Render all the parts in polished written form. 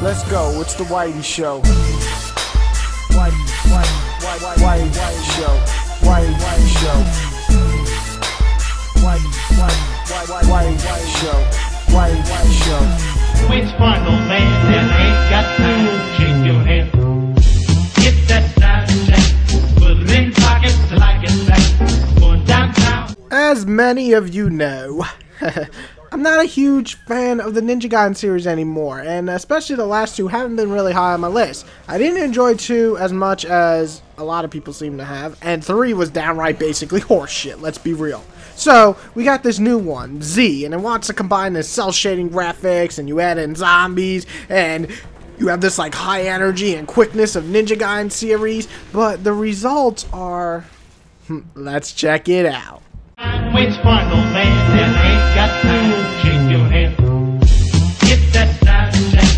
Let's go. It's the Whitey Show. Whitey Show. Whitey Show. Whitey Show. Whitey Show. It's fun, old man, and I ain't got time to shake your hand. Get that side check, put it in pockets till I get back. Going downtown. As many of you know, I'm not a huge fan of the Ninja Gaiden series anymore, and especially the last two haven't been really high on my list. I didn't enjoy 2 as much as a lot of people seem to have, and 3 was downright basically horseshit, let's be real. So, we got this new one, Z, and it wants to combine the cel-shading graphics, and you add in zombies, and you have this like high energy and quickness of Ninja Gaiden series, but the results are... let's check it out. It's fun, old man, and I ain't got time to shake your hand. Get that side check,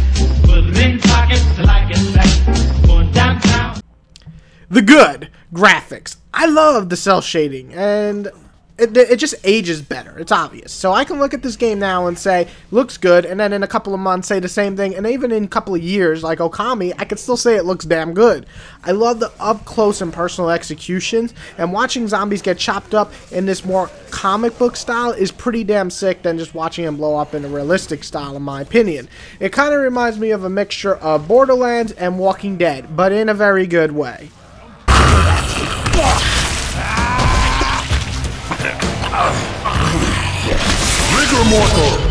put it in pockets till I get back. Going downtown. The good graphics. I love the cel shading, and it just ages better. It's obvious. So I can look at this game now and say, looks good, and then in a couple of months say the same thing, and even in a couple of years, like Okami, I could still say it looks damn good. I love the up-close and personal executions, and watching zombies get chopped up in this more comic book style is pretty damn sick than just watching them blow up in a realistic style, in my opinion. It kind of reminds me of a mixture of Borderlands and Walking Dead, but in a very good way. Rigor mortal.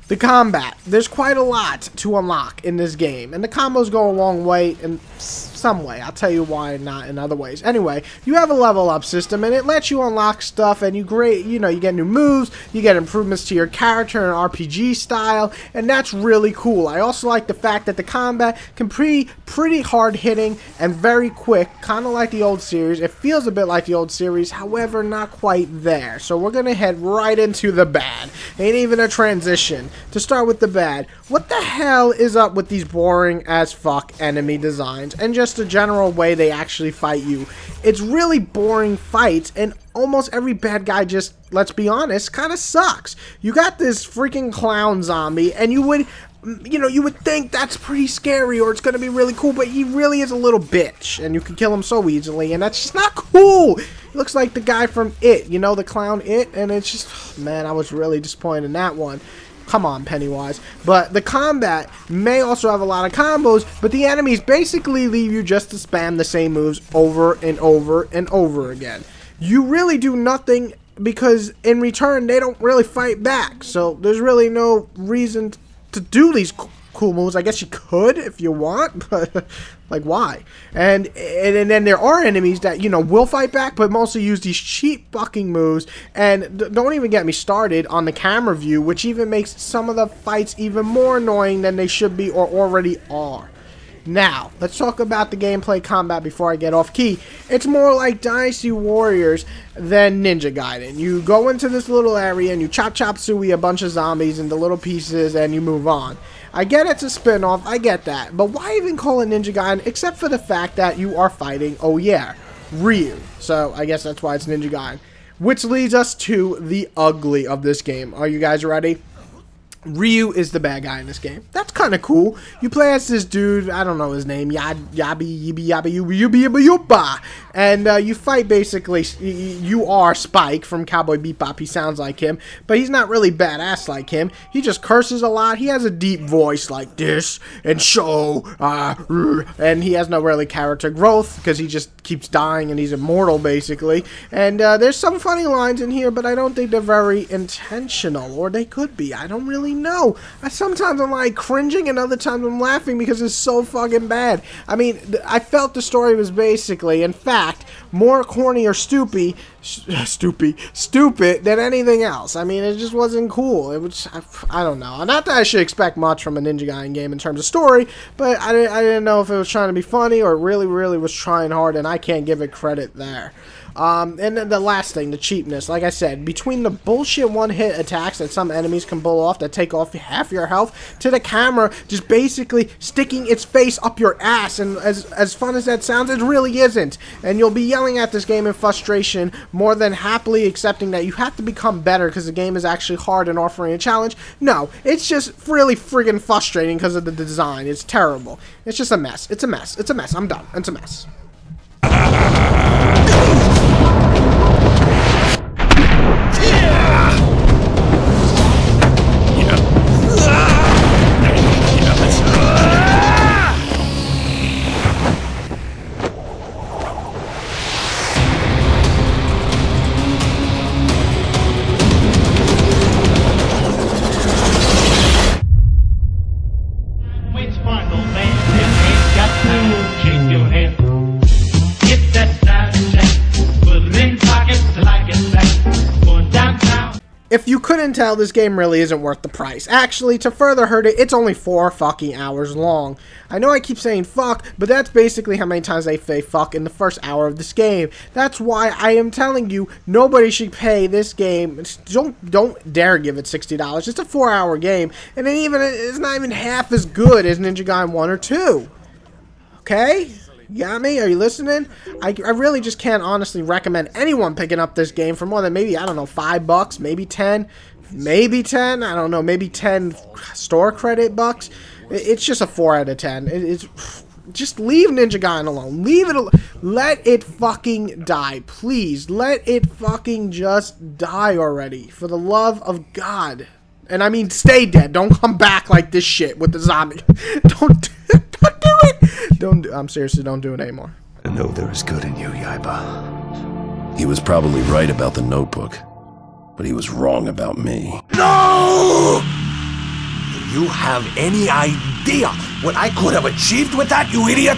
The combat. There's quite a lot to unlock in this game, and the combos go a long way in some way. I'll tell you why not in other ways. Anyway, you have a level up system, and it lets you unlock stuff, and you get new moves, you get improvements to your character in RPG style, and that's really cool. I also like the fact that the combat can be pretty hard hitting and very quick, kind of like the old series. It feels a bit like the old series, however, not quite there. So we're gonna head right into the bad. Ain't even a transition. To start with the bad, what the hell is up with these boring as fuck enemy designs and just the general way they actually fight you? It's really boring fights, and almost every bad guy just, let's be honest, kind of sucks. You got this freaking clown zombie, and you would think that's pretty scary or it's going to be really cool, but he really is a little bitch, and you can kill him so easily, and that's just not cool. He looks like the guy from It, you know, the clown It, and it's just, man, I was really disappointed in that one. Come on, Pennywise. But the combat may also have a lot of combos, but the enemies basically leave you just to spam the same moves over and over and over again. You really do nothing because in return they don't really fight back, so there's really no reason to do these cool moves. I guess you could if you want, but like, why? And then there are enemies that, you know, will fight back, but mostly use these cheap fucking moves. And don't even get me started on the camera view, which even makes some of the fights even more annoying than they should be or already are. Now, let's talk about the gameplay combat before I get off key. It's more like Dynasty Warriors than Ninja Gaiden. You go into this little area and you chop suey a bunch of zombies into little pieces and you move on. I get it's a spin-off, I get that, but why even call it Ninja Gaiden except for the fact that you are fighting, oh yeah, Ryu. So I guess that's why it's Ninja Gaiden. Which leads us to the ugly of this game. Are you guys ready? Ryu is the bad guy in this game. That's kind of cool. You play as this dude, I don't know his name, Yuba, and you fight basically. You are Spike from Cowboy Bebop. He sounds like him, but he's not really badass like him. He just curses a lot. He has a deep voice like this, and and he has no really character growth because he just keeps dying and he's immortal basically. And there's some funny lines in here, but I don't think they're very intentional, or they could be. I don't really know. Sometimes I'm like cringing and other times I'm laughing because it's so fucking bad. I mean, I felt the story was basically, in fact, more corny or stupid than anything else. I mean, it just wasn't cool. It was, I don't know. Not that I should expect much from a Ninja Gaiden game in terms of story, but I didn't know if it was trying to be funny or really was trying hard, and I can't give it credit there. And then the last thing, the cheapness. Like I said, between the bullshit one-hit attacks that some enemies can pull off that take off half your health, to the camera just basically sticking its face up your ass, and as fun as that sounds, it really isn't. And you'll be yelling at this game in frustration more than happily accepting that you have to become better because the game is actually hard and offering a challenge. No, it's just really friggin' frustrating because of the design. It's terrible. It's just a mess. It's a mess. It's a mess. I'm done. It's a mess. Which final man that ain't got to shake your hand? Get that soundtrack, put it in pockets like it's back, going downtown. If you couldn't tell, this game really isn't worth the price. Actually, to further hurt it, it's only 4 fucking hours long. I know I keep saying fuck, but that's basically how many times they say fuck in the first hour of this game. That's why I am telling you, nobody should pay this game. Don't dare give it $60. It's a 4-hour game, and it's not even half as good as Ninja Gaiden 1 or 2. Okay? You got me? Are you listening? I really just can't honestly recommend anyone picking up this game for more than maybe, I don't know, $5, maybe 10, maybe 10, I don't know, maybe 10 store credit bucks. It's just a 4 out of 10. It's just leave Ninja Gaiden alone. Leave it alone. Let it fucking die. Please, let it fucking just die already. For the love of God. And I mean, stay dead. Don't come back like this shit with the zombie. Don't do it. I'm seriously, don't do it anymore. I know there is good in you, Yaiba. He was probably right about the notebook, but he was wrong about me. No! Do you have any idea what I could have achieved with that, you idiot?